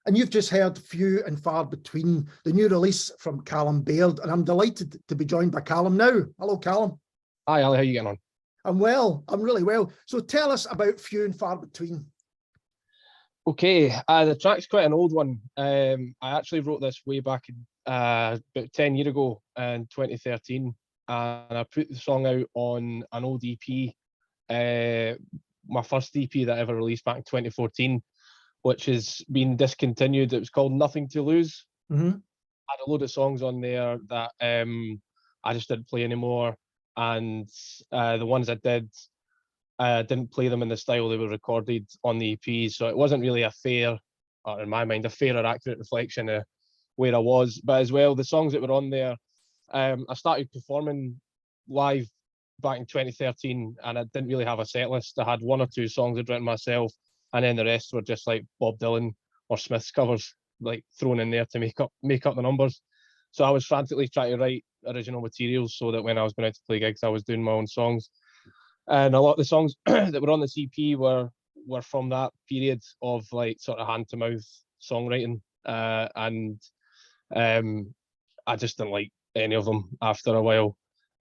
And you've just heard Few and Far Between, the new release from Calum Baird, and I'm delighted to be joined by Calum now. Hello, Calum. Hi, Ali. How are you getting on? I'm well. I'm really well. So tell us about Few and Far Between. Okay, the track's quite an old one. I actually wrote this way back about 10 years ago in 2013, and I put the song out on an old EP, my first EP that I ever released back in 2014, which has been discontinued. It was called Nothing to Lose. Mm-hmm. I had a load of songs on there that I just didn't play anymore, and the ones I didn't play them in the style they were recorded on the EP, so it wasn't really a fair, or in my mind, a fair or accurate reflection of where I was. But as well, the songs that were on there, I started performing live back in 2013, and I didn't really have a set list. I had one or two songs I'd written myself, and then the rest were just like Bob Dylan or Smith's covers, like thrown in there to make up the numbers. So I was frantically trying to write original materials so that when I was going out to play gigs, I was doing my own songs. And a lot of the songs that were on the EP were from that period of like sort of hand to mouth songwriting, and I just didn't like any of them after a while.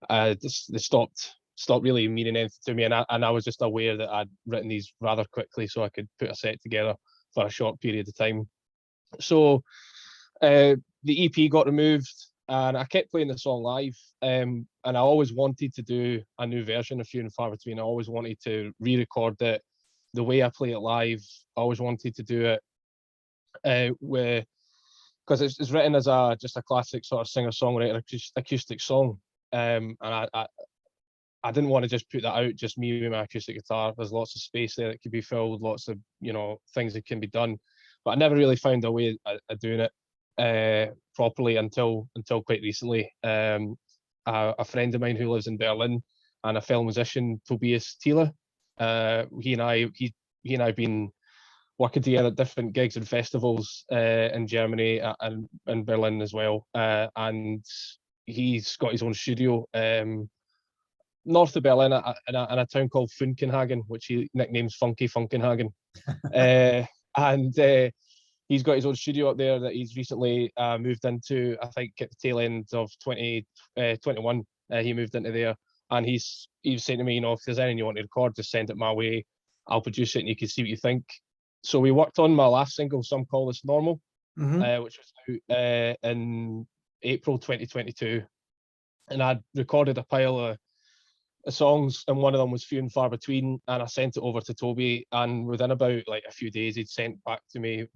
They stopped really meaning anything to me, and I was just aware that I'd written these rather quickly so I could put a set together for a short period of time. So the EP got removed, and I kept playing the song live, and I always wanted to do a new version of Few and Far Between. I always wanted to re-record it the way I play it live. I always wanted to do it because it's written as just a classic sort of singer-songwriter acoustic song, and I didn't want to just put that out, just me with my acoustic guitar. There's lots of space there that could be filled, lots of things that can be done, but I never really found a way of doing it properly until quite recently. A friend of mine who lives in Berlin and a fellow musician, Tobias Thiele, he and I have been working together at different gigs and festivals in Germany and in Berlin as well, and he's got his own studio north of Berlin in a town called Funkenhagen, which he nicknames Funky Funkenhagen. And he's got his own studio up there that he's recently moved into. I think at the tail end of 2021, he moved into there. And he was saying to me, if there's anything you want to record, just send it my way. I'll produce it and you can see what you think. So we worked on my last single, Some Call This Normal, which was out in April 2022. And I'd recorded a pile of songs, and one of them was Few and Far Between, and I sent it over to Toby, and within about like a few days he'd sent back to me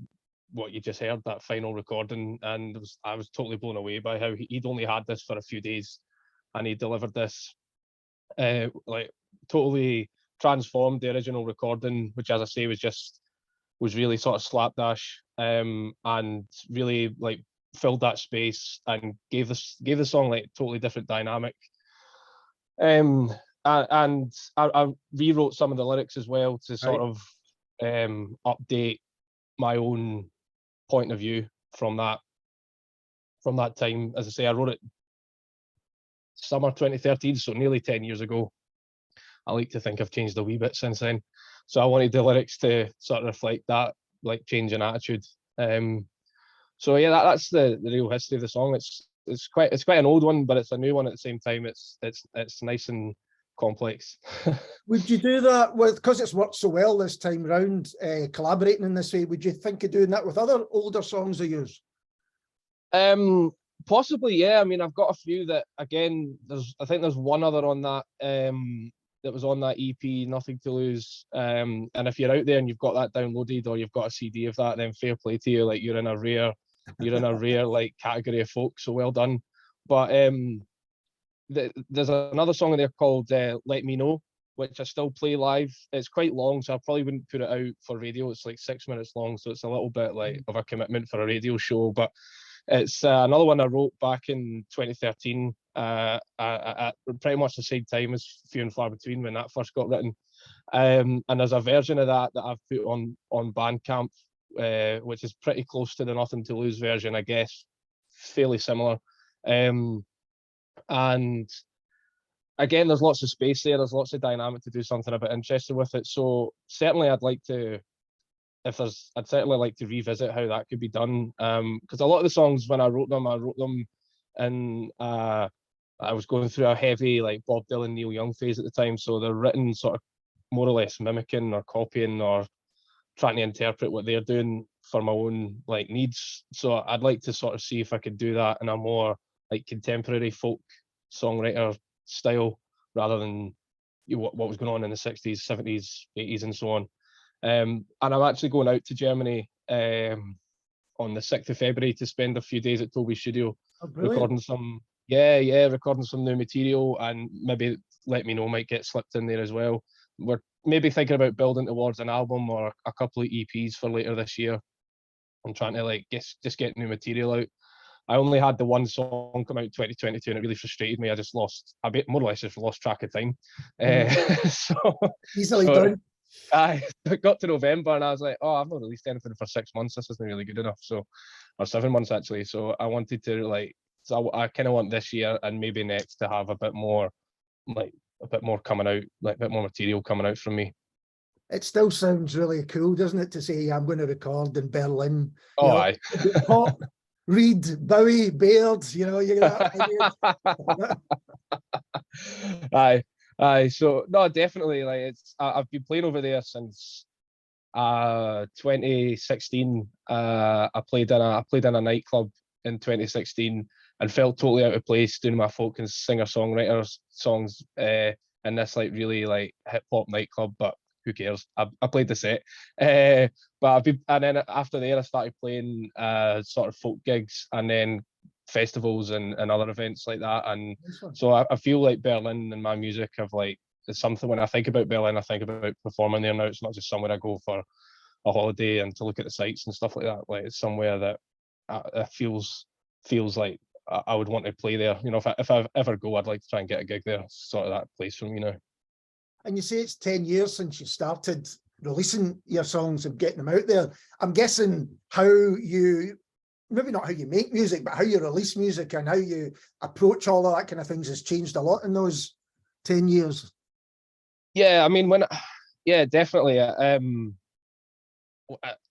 what you just heard, that final recording, and I was totally blown away by how he'd only had this for a few days and he delivered this like totally transformed the original recording, which, as I say, was really sort of slapdash, and really like filled that space and gave the song like totally different dynamic. And I rewrote some of the lyrics as well to sort of update my own point of view from that time. As I say, I wrote it summer 2013, so nearly 10 years ago. I like to think I've changed a wee bit since then. So I wanted the lyrics to sort of reflect that, like, change in attitude. So yeah, that's the real history of the song. It's quite an old one, but it's a new one at the same time. It's nice and complex. Would you do that because it's worked so well this time round, collaborating in this way? Would you think of doing that with other older songs of yours? Possibly, yeah. I mean, I've got a few that, again, I think there's one other on that that was on that EP, Nothing to Lose. And if you're out there and you've got that downloaded or you've got a CD of that, then fair play to you. Like, you're in a rare like category of folk. So well done. But there's another song in there called Let Me Know, which I still play live. It's quite long, so I probably wouldn't put it out for radio. It's like 6 minutes long, so it's a little bit like of a commitment for a radio show. But it's another one I wrote back in 2013 at pretty much the same time as Few and Far Between when that first got written. And there's a version of that I've put on Bandcamp, which is pretty close to the Nothing to Lose version, I guess, fairly similar. And again, there's lots of space there. There's lots of dynamic to do something a bit interesting with it. So certainly I'd like to I'd certainly like to revisit how that could be done. Because a lot of the songs when I wrote them and I was going through a heavy like Bob Dylan, Neil Young phase at the time. So they're written sort of more or less mimicking or copying or trying to interpret what they're doing for my own like needs. So I'd like to sort of see if I could do that in a more like contemporary folk songwriter style rather than what was going on in the 60s, 70s, 80s and so on. And I'm actually going out to Germany on the 6th of February to spend a few days at Toby's studio recording some new material, and maybe let me know might get slipped in there as well. We're maybe thinking about building towards an album or a couple of EPs for later this year. I'm trying to like just get new material out. I only had the one song come out in 2022 and it really frustrated me. I just lost a bit, more or less just lost track of time. Easily done. I got to November and I was like, oh, I've not released anything for 6 months. This isn't really good enough. So, or 7 months actually. So I wanted to like, so I kind of want this year and maybe next to have a bit more coming out, like a bit more material coming out from me. It still sounds really cool, doesn't it, to say I'm going to record in Berlin? Oh, aye. Pop, Reed, Bowie, Baird, you know, you got that idea. Aye. So no, definitely. Like I've been playing over there since 2016. I played in a nightclub in 2016 and felt totally out of place doing my folk and singer-songwriters songs in this like really like hip hop nightclub, but who cares? I played the set. But and then after there I started playing sort of folk gigs and then festivals and other events like that. And so I feel like Berlin and my music have like, it's something when I think about Berlin, I think about performing there now. It's not just somewhere I go for a holiday and to look at the sights and stuff like that. Like it's somewhere that it feels like I would want to play there. You know, if I ever go, I'd like to try and get a gig there. Sort of that place for me now. And you say it's 10 years since you started releasing your songs and getting them out there. I'm guessing how you, maybe not how you make music, but how you release music and how you approach all of that kind of things has changed a lot in those 10 years. Yeah, I mean, definitely.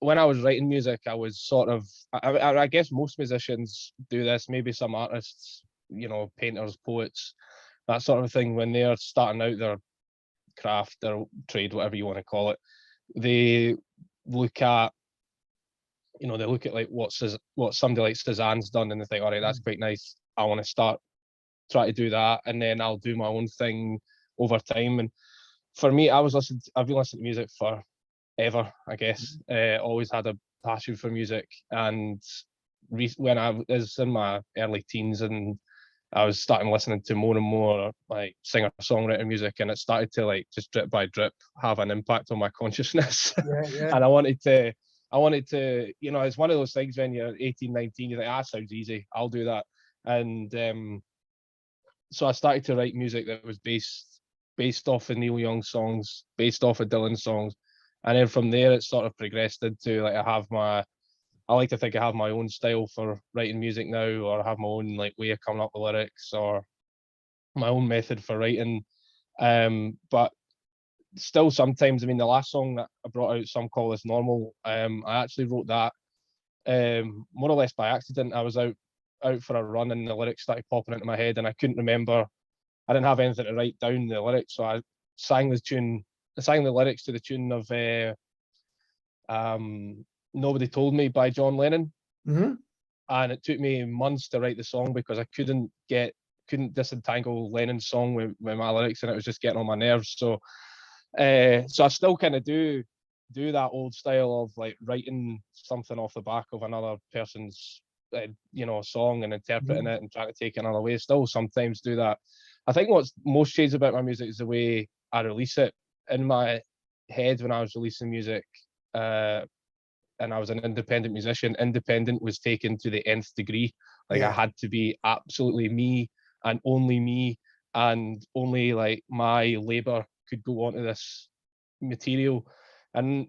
When I was writing music, I was sort of, I guess most musicians do this, maybe some artists, you know, painters, poets, that sort of thing. When they're starting out their craft, their trade, whatever you want to call it, they look at like what somebody like Cezanne's done and they think, all right, that's quite nice. I want to try to do that, and then I'll do my own thing over time. And for me, I've been listening to music forever, I guess. Always had a passion for music, and when I was in my early teens and I was starting listening to more and more like singer-songwriter music, and it started to like just drip by drip have an impact on my consciousness. Yeah. And I wanted to, you know, it's one of those things when you're 18, 19, you're like, sounds easy, I'll do that. And so I started to write music that was based off of Neil Young songs, based off of Dylan songs. And then from there, it sort of progressed into like, I like to think I have my own style for writing music now, or have my own like way of coming up with lyrics, or my own method for writing. But still sometimes, I mean, the last song that I brought out, Some Call This Normal, I actually wrote that more or less by accident. I was out for a run and the lyrics started popping into my head and I couldn't remember. I didn't have anything to write down the lyrics, so I sang the lyrics to the tune of Nobody Told Me by John Lennon. Mm-hmm. And it took me months to write the song because I couldn't disentangle Lennon's song with my lyrics, and it was just getting on my nerves. So I still kind of do that old style of like writing something off the back of another person's song and interpreting it and trying to take it another way. Still sometimes do that. I think what's most changed about my music is the way I release it. In my head, when I was releasing music, and I was an independent musician, independent was taken to the nth degree. Like I had to be absolutely me and only like my labor could go onto this material. And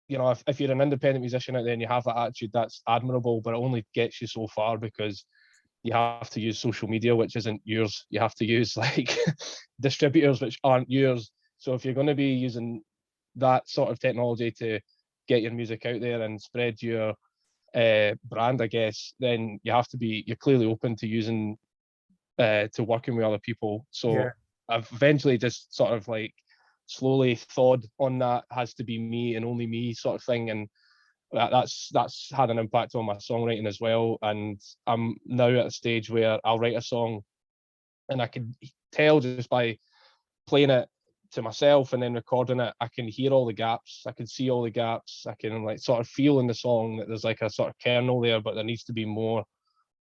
you know, if you're an independent musician out there and you have that attitude, that's admirable, but it only gets you so far because you have to use social media, which isn't yours. You have to use like distributors, which aren't yours. So if you're going to be using that sort of technology to get your music out there and spread your brand, I guess, then you're clearly open to using to working with other people. So I've eventually just sort of like slowly thawed on that has to be me and only me sort of thing, and that's had an impact on my songwriting as well. And I'm now at a stage where I'll write a song and I can tell just by playing it to myself and then recording it, I can hear all the gaps, I can see all the gaps, I can like sort of feel in the song that there's like a sort of kernel there, but there needs to be more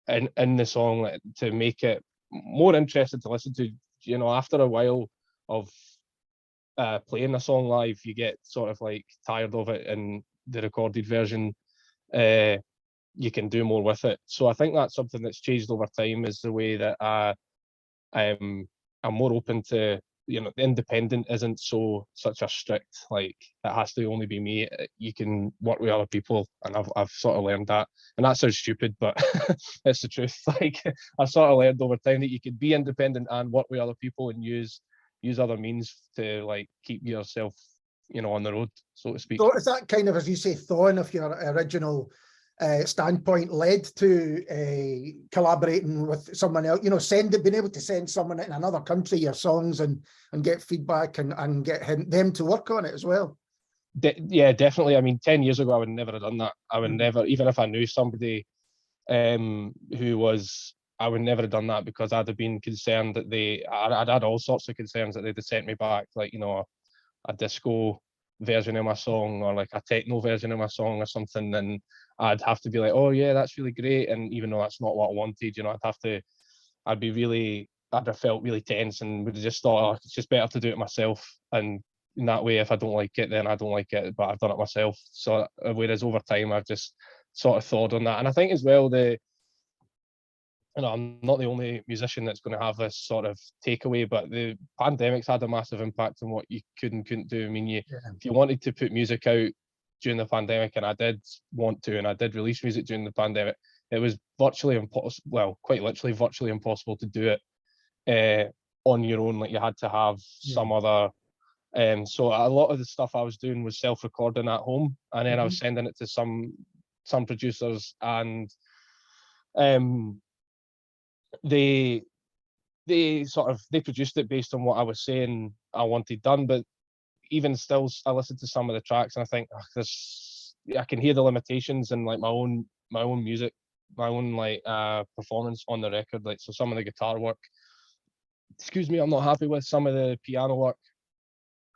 in the song, like, to make it more interesting to listen to. You know, after a while of playing a song live, you get sort of like tired of it, and the recorded version, you can do more with it. So I think that's something that's changed over time, is the way that I'm more open to, you know, independent isn't such a strict, like, it has to only be me. You can work with other people, and I've sort of learned that. And that sounds stupid, but it's the truth. Like, I've sort of learned over time that you can be independent and work with other people and use other means to like keep yourself, you know, on the road, so to speak. So is that kind of, as you say, thawing of your original standpoint led to collaborating with someone else, you know, being able to send someone in another country your songs and get feedback and get them to work on it as well? Yeah, definitely. I mean, 10 years ago, I would never have done that. I would never, even if I knew somebody who was, I would never have done that, because I'd have been concerned that I'd had all sorts of concerns that they'd have sent me back, like, you know, a disco version of my song or like a techno version of my song or something, and I'd have to be like, oh yeah, that's really great, and even though that's not what I wanted, you know, I'd have felt really tense and would have just thought, oh, it's just better to do it myself, and in that way, if I don't like it, then I don't like it, but I've done it myself. So whereas over time, I've just sort of thought on that. And I think as well, you know, I'm not the only musician that's going to have this sort of takeaway, but the pandemic's had a massive impact on what you could and couldn't do. I mean, if you wanted to put music out during the pandemic, and I did want to, and I did release music during the pandemic, it was virtually impossible, well, quite literally virtually impossible to do it on your own. Like, you had to have some other, so a lot of the stuff I was doing was self-recording at home, and then I was sending it to some producers, and they produced it based on what I was saying I wanted done. But even still, I listened to some of the tracks and I think, I can hear the limitations in like my own music, my own like performance on the record. Like, so some of the guitar work, I'm not happy with. Some of the piano work,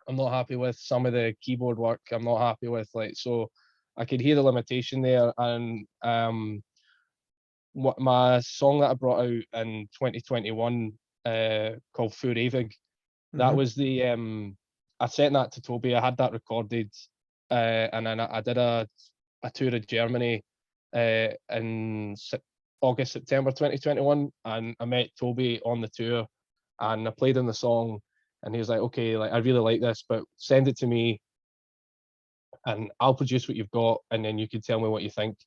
I'm not happy with. Some of the keyboard work, I'm not happy with. Like, so I could hear the limitation there. And what my song that I brought out in 2021 called Full Ravig, that was the I sent that to Toby. I had that recorded, and then I did a tour of Germany in August, September 2021, and I met Toby on the tour, and I played him the song, and he was like, okay, like, I really like this, but send it to me and I'll produce what you've got, and then you can tell me what you think.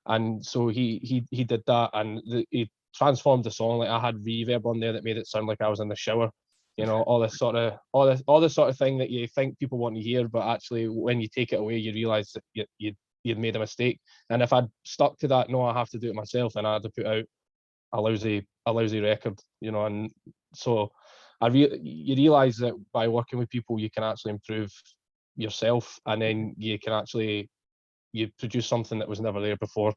And so he did that, and he transformed the song. Like, I had reverb on there that made it sound like I was in the shower, you know, all this sort of thing that you think people want to hear, but actually when you take it away, you realize that you'd made a mistake. And if I'd stuck to that, no, I have to do it myself, then I'd have put out a lousy record, you know. And so you realize that by working with people, you can actually improve yourself, and then you produce something that was never there before.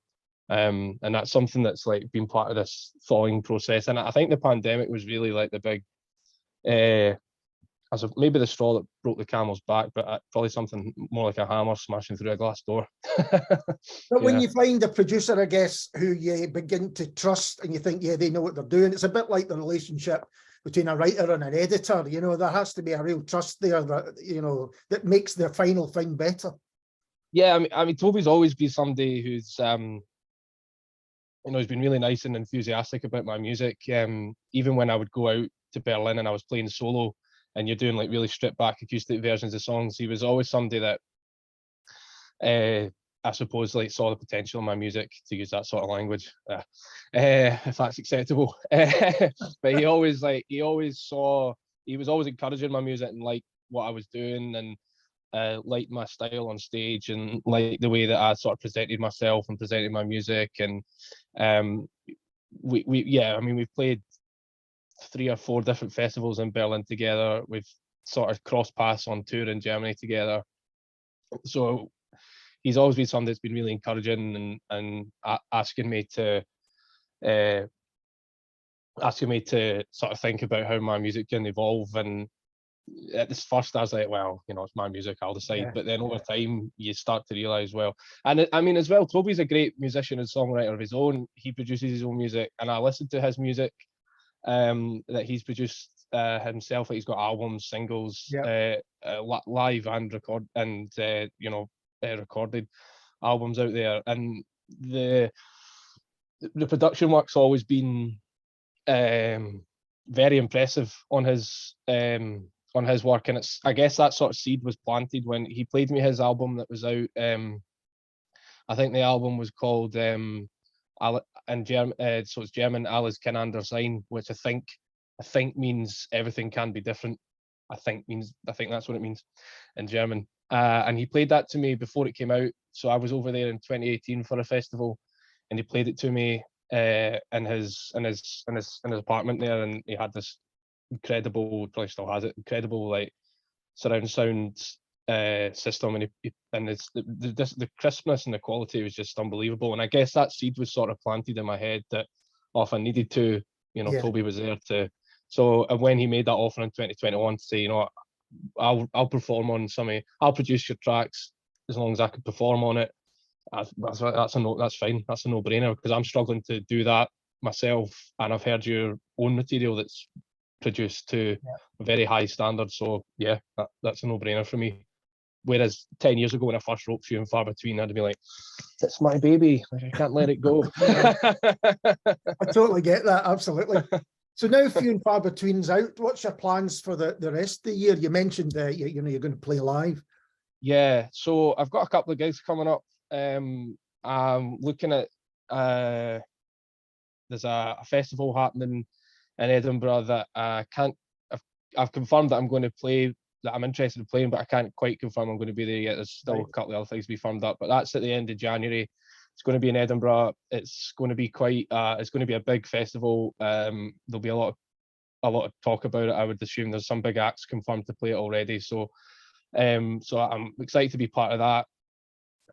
And that's something that's like been part of this thawing process. And I think the pandemic was really like the big, maybe the straw that broke the camel's back, but probably something more like a hammer smashing through a glass door. But when you find a producer, I guess, who you begin to trust and you think, yeah, they know what they're doing, it's a bit like the relationship between a writer and an editor. You know, there has to be a real trust there that, you know, that makes the final thing better. Yeah, I mean, Toby's always been somebody who's, you know, he's been really nice and enthusiastic about my music. Even when I would go out to Berlin and I was playing solo, and you're doing like really stripped back acoustic versions of songs, he was always somebody that, I suppose, like, saw the potential in my music, to use that sort of language, if that's acceptable. But he was always encouraging my music and like what I was doing, and liked my style on stage and liked the way that I sort of presented myself and presented my music. And we've played 3 or 4 different festivals in Berlin together. We've sort of crossed paths on tour in Germany together. So he's always been someone that's been really encouraging and asking me to sort of think about how my music can evolve. And at this first I was like, well, it's my music, I'll decide. Yeah. But then over time you start to realize, well, and I mean, as well, Toby's a great musician and songwriter of his own. He produces his own music, and I listen to his music that he's produced himself. He's got albums, singles, live and recorded albums out there. And the production work's always been very impressive on his work. And I guess that sort of seed was planted when he played me his album that was out. I think the album was called in German, so it's German, Alles kann anders sein, which I think means everything can be different. I think that's what it means in German. And he played that to me before it came out. So I was over there in 2018 for a festival, and he played it to me in his apartment there, and he had this incredible, probably still has it, incredible like surround sound system, and the crispness and the quality was just unbelievable. And I guess that seed was sort of planted in my head that if I needed to, Toby was there to. So when he made that offer in 2021 to say, I'll perform on I'll produce your tracks as long as I could perform on it, that's fine. That's a no-brainer, because I'm struggling to do that myself, and I've heard your own material that's produced to a very high standard. So yeah, that's a no-brainer for me. Whereas 10 years ago when I first wrote Few and Far Between, I'd be like, it's my baby, like, I can't let it go. I totally get that, absolutely. So now Few and Far Between's out. What's your plans for the rest of the year? You mentioned you're going to play live. Yeah, so I've got a couple of gigs coming up. I'm looking at there's a festival happening in Edinburgh that I've confirmed that I'm going to play, that I'm interested in playing, but I can't quite confirm I'm going to be there yet. There's still a couple of other things to be firmed up, but that's at the end of January. It's going to be in Edinburgh. It's going to be it's going to be a big festival. There'll be a lot of talk about it. I would assume there's some big acts confirmed to play it already. So I'm excited to be part of that.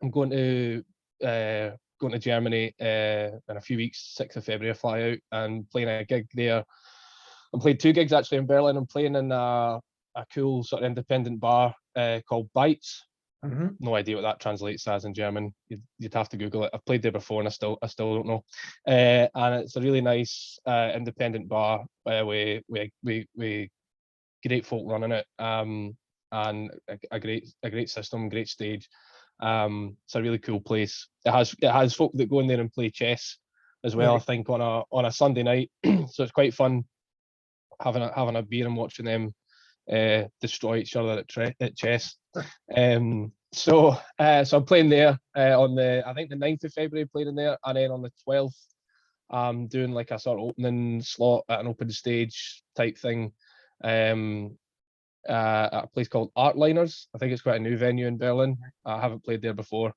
I'm going to Germany in a few weeks, 6th of February, I fly out and playing a gig there. I'm playing 2 gigs actually in Berlin. I'm playing in a cool sort of independent bar called Bites. Mm-hmm. No idea what that translates as in German. You'd have to Google it. I've played there before and I still don't know. And it's a really nice independent bar with great folk running it, and a great system, great stage. It's a really cool place. It has folk that go in there and play chess as well. I think on a Sunday night, so it's quite fun having a beer and watching them destroy each other at chess. So I'm playing there on I think the 9th of February, playing in there, and then on the 12th I'm doing like a sort of opening slot at an open stage type thing at a place called Artliners. I think it's quite a new venue in Berlin. I haven't played there before,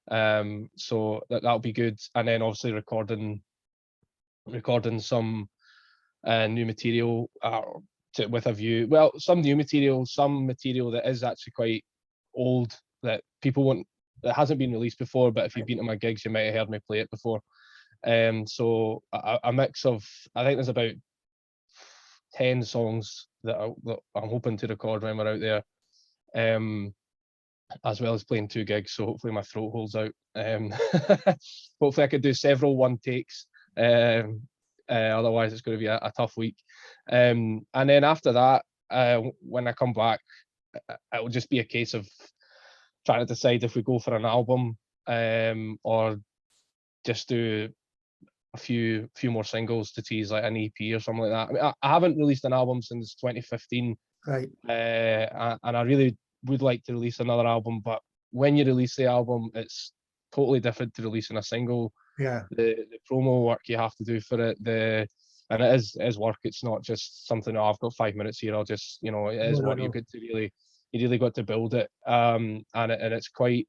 so that'll be good. And then obviously recording some new material with a view. Well, some new material, some material that is actually quite old that people won't, that hasn't been released before. But if you've been to my gigs, you might have heard me play it before. So a mix of, I think there's about 10 songs that I'm hoping to record when we're out there, as well as playing 2 gigs. So hopefully my throat holds out. Hopefully I could do several one takes. Otherwise it's going to be a tough week. And then after that, when I come back, it will just be a case of trying to decide if we go for an album, or just do a few more singles to tease, like an EP or something like that. I mean, I haven't released an album since 2015, right? And I really would like to release another album, but when you release the album, it's totally different to releasing a single. Yeah, the promo work you have to do for it, and it is work. It's not just something, I've got 5 minutes here, I'll just, it is work. You've got to really you really got to build it. And it's quite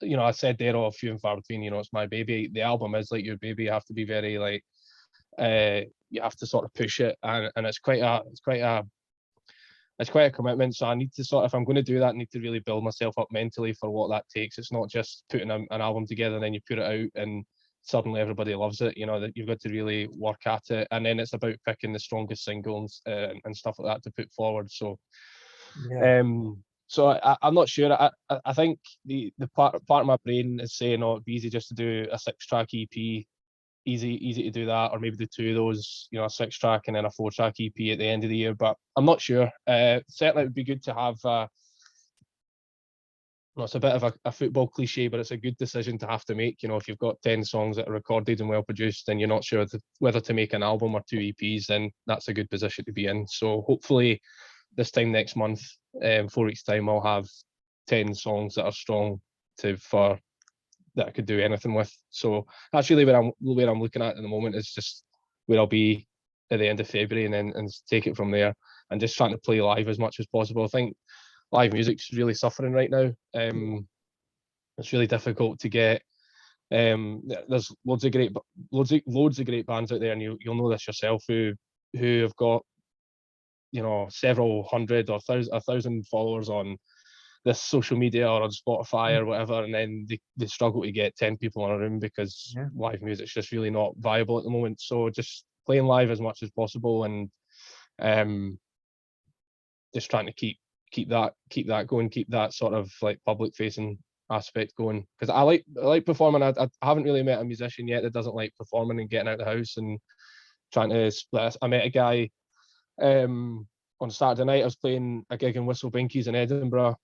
you know, I said there, oh, few and far between, you know, it's my baby. The album is like your baby. You have to be very like you have to sort of push it, and it's quite a commitment. So I need to sort of, if I'm going to do that, I need to really build myself up mentally for what that takes. It's not just putting an album together and then you put it out and suddenly everybody loves it. You know, that you've got to really work at it, and then it's about picking the strongest singles and stuff like that to put forward. So so I'm not sure. I think the part of my brain is saying, oh, it'd be easy just to do a 6-track EP. Easy to do that, or maybe do 2 of those, you know, a 6-track and then a 4-track EP at the end of the year. But I'm not sure. Certainly, it would be good to have. Well, it's a bit of a football cliche, but it's a good decision to have to make. You know, if you've got 10 songs that are recorded and well produced, and you're not sure whether to make an album or 2 EPs, then that's a good position to be in. So hopefully, this time next month, 4 weeks time, I'll have 10 songs that are strong for that I could do anything with. So that's really where I'm looking at the moment, is just where I'll be at the end of February, and take it from there, and just trying to play live as much as possible. I think live music's really suffering right now. It's really difficult to get. There's loads of great bands out there, and you'll know this yourself, who have got, you know, several hundred or 1,000 followers on this social media or on Spotify or whatever, and then they struggle to get 10 people in a room because live music's just really not viable at the moment. So just playing live as much as possible, and just trying to keep that going, keep that sort of like public facing aspect going, because I like performing. I haven't really met a musician yet that doesn't like performing and getting out of the house and trying to split. I met a guy on Saturday night. I was playing a gig in Whistle Binkies in Edinburgh,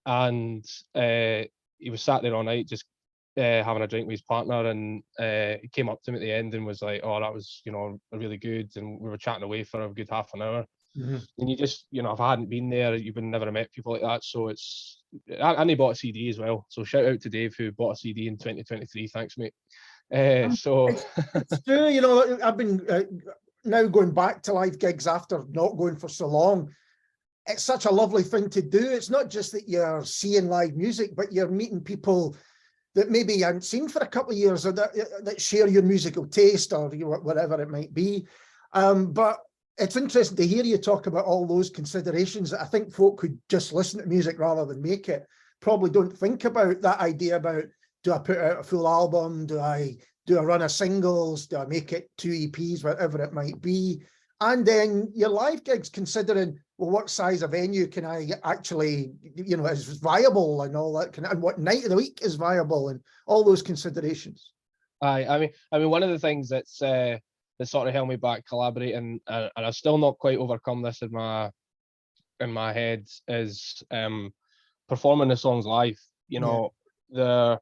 and he was sat there all night just having a drink with his partner, and he came up to me at the end and was like, oh, that was, you know, really good, and we were chatting away for a good half an hour. And you just, you know, if I hadn't been there, you would never met people like that. So it's, and he bought a CD as well, so shout out to Dave, who bought a CD in 2023. Thanks, mate. So it's true, you know, I've been now going back to live gigs after not going for so long. It's such a lovely thing to do. It's not just that you're seeing live music, but you're meeting people that maybe you haven't seen for a couple of years, or that share your musical taste, or whatever it might be. But it's interesting to hear you talk about all those considerations that I think folk who just listen to music rather than make it probably don't think about. That idea about, do I put out a full album? Do I run a singles? Do I make it 2 EPs, whatever it might be? And then your live gigs, considering, well, what size of venue can I actually, you know, is viable, and all that, and what night of the week is viable, and all those considerations. I mean, one of the things that's that sort of held me back collaborating, and I've still not quite overcome this in my head, is performing the songs live. You know, the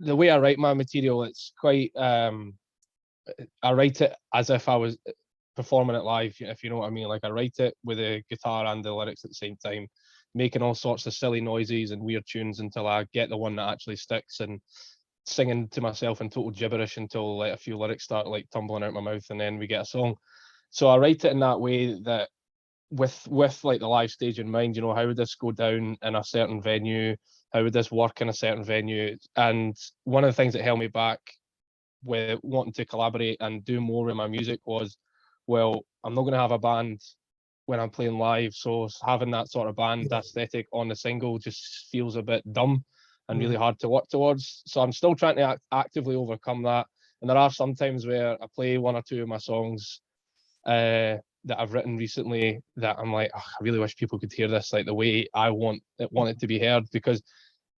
way I write my material, it's quite I write it as if I was performing it live, if you know what I mean. Like, I write it with the guitar and the lyrics at the same time, making all sorts of silly noises and weird tunes until I get the one that actually sticks, and singing to myself in total gibberish until like a few lyrics start like tumbling out my mouth, and then we get a song. So I write it in that way, that with like the live stage in mind. You know, how would this go down in a certain venue? How would this work in a certain venue? And one of the things that held me back with wanting to collaborate and do more with my music was, well, I'm not going to have a band when I'm playing live, so having that sort of band aesthetic on the single just feels a bit dumb and really hard to work towards. So I'm still trying to actively overcome that. And there are some times where I play 1 or 2 of my songs that I've written recently that I'm like, oh, I really wish people could hear this like the way I want it to be heard, because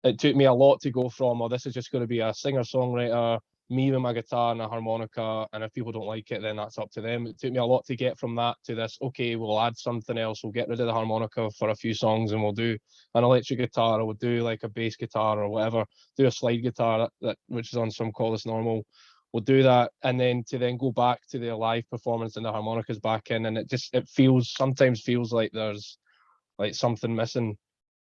it took me a lot to go from, oh, this is just going to be a singer-songwriter, me with my guitar and a harmonica, and if people don't like it, then that's up to them. It took me a lot to get from that to this, okay, we'll add something else, we'll get rid of the harmonica for a few songs, and we'll do an electric guitar, or we'll do like a bass guitar or whatever, do a slide guitar which is on some Call This Normal. We'll do that, and then go back to the live performance and the harmonicas back in, and it sometimes feels like there's like something missing.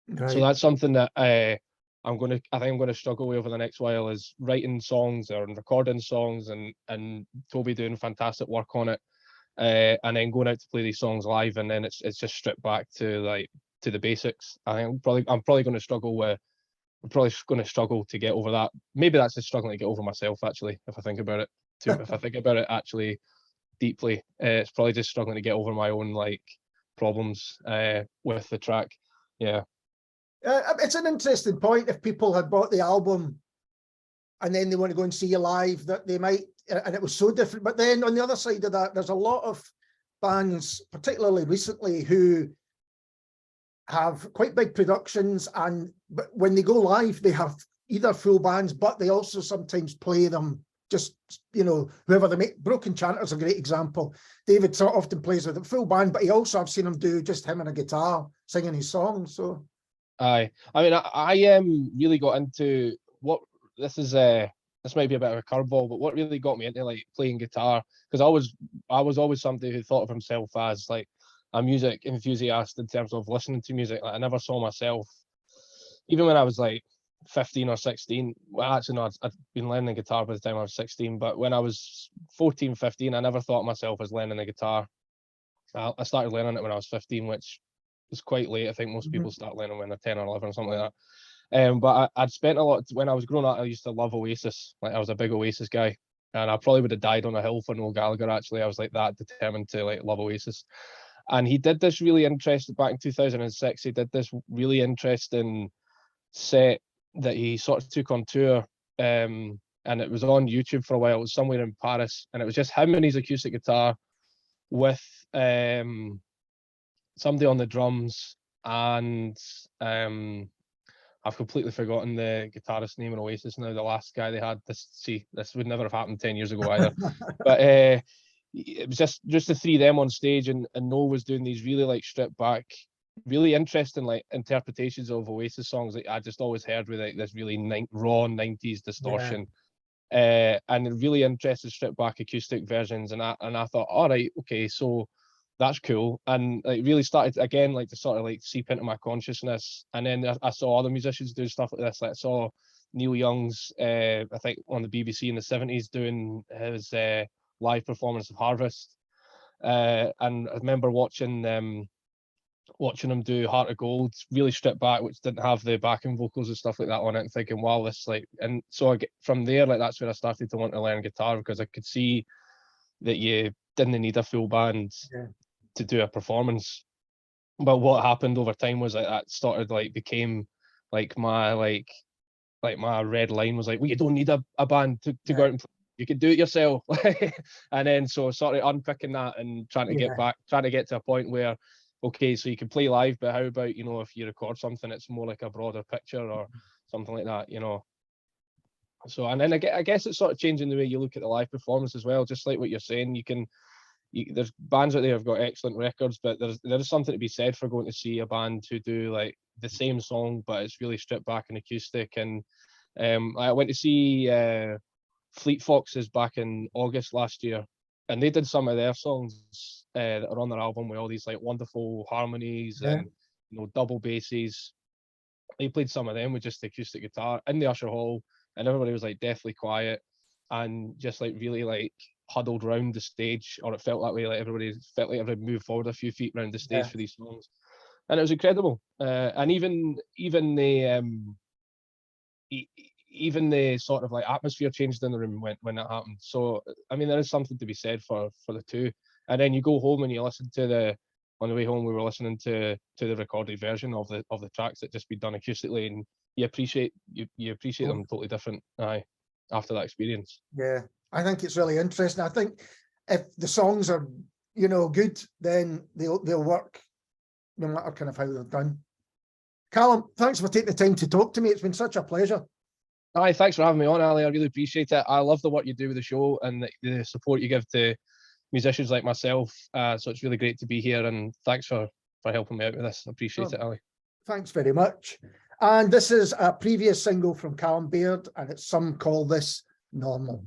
Right. So that's something that I think I'm going to struggle with over the next while, is writing songs or recording songs, and Toby doing fantastic work on it. and then going out to play these songs live, and then it's just stripped back to the basics. I think I'm probably going to struggle to get over that. Maybe that's just struggling to get over myself, actually, if I think about it. If I think about it actually deeply, it's probably just struggling to get over my own problems with the track. Yeah. It's an interesting point. If people had bought the album and then they want to go and see you live, that they might, and it was so different. But then on the other side of that, there's a lot of bands, particularly recently, who have quite big productions, but when they go live, they have either full bands, but they also sometimes play them just, whoever they make. Broken Chanter's a great example. David so often plays with a full band, but he also, I've seen him do just him and a guitar singing his songs. So aye, I mean, I really got into what this is. This might be a bit of a curveball, but what really got me into playing guitar, because I was always somebody who thought of himself as a music enthusiast in terms of listening to music. I never saw myself, even when I was 15 or 16. Well, actually, no, I'd been learning guitar by the time I was 16, but when I was 14, 15, I never thought of myself as learning the guitar. I started learning it when I was 15, which was quite late. I think most people start learning when they're 10 or 11 or something like that. But I'd spent a lot, when I was growing up, I used to love Oasis. I was a big Oasis guy, and I probably would have died on a hill for Noel Gallagher, actually. I was that determined to love Oasis. And he did this really interesting, back in 2006, he did this really interesting set that he sort of took on tour, and it was on YouTube for a while. It was somewhere in Paris, and it was just him and his acoustic guitar with somebody on the drums, and I've completely forgotten the guitarist's name in Oasis now, the last guy they had. This would never have happened 10 years ago either. But it was just the three of them on stage, and Noel was doing these really stripped back, really interesting interpretations of Oasis songs that I just always heard with this really raw 90s distortion. Yeah. And really interesting stripped back acoustic versions, and I thought, all right, okay, so that's cool, and really started again to sort of seep into my consciousness. And then I saw other musicians do stuff like this. I saw Neil Young's I think on the BBC in the 70s doing his live performance of Harvest, and I remember watching him do Heart of Gold, really stripped back, which didn't have the backing vocals and stuff like that on it, and thinking, wow, this and so I get from there, that's where I started to want to learn guitar, because I could see that you didn't need a full band to do a performance. But what happened over time was that started became my my red line was well, you don't need a band to go out and play. You can do it yourself. And then so sort of unpicking that and trying to get to a point where, okay, so you can play live, but how about, if you record something, it's more like a broader picture or something like that, So, and then I guess it's sort of changing the way you look at the live performance as well, just like what you're saying. There's bands out there who've got excellent records, but there's something to be said for going to see a band who do the same song, but it's really stripped back and acoustic. And I went to see Fleet Foxes back in August last year, and they did some of their songs that are on their album with all these wonderful harmonies and double basses. They played some of them with just the acoustic guitar in the Usher Hall, and everybody was deathly quiet and just really huddled round the stage, or it felt that way. Everybody felt like everybody moved forward a few feet around the stage for these songs, and it was incredible. And even the sort of atmosphere changed in the room when that happened. So I mean, there is something to be said for the two. And then you go home and you listen to on the way home, we were listening to the recorded version of the tracks that just be done acoustically, and you appreciate them totally different. After that experience. Yeah, I think it's really interesting. I think if the songs are good, then they'll work no matter kind of how they're done. Calum, thanks for taking the time to talk to me. It's been such a pleasure. Aye, thanks for having me on, Ali. I really appreciate it. I love the work you do with the show and the support you give to musicians like myself. So it's really great to be here, and thanks for helping me out with this. I appreciate it, Ali. Thanks very much. And this is a previous single from Calum Baird, and Some Call This Normal.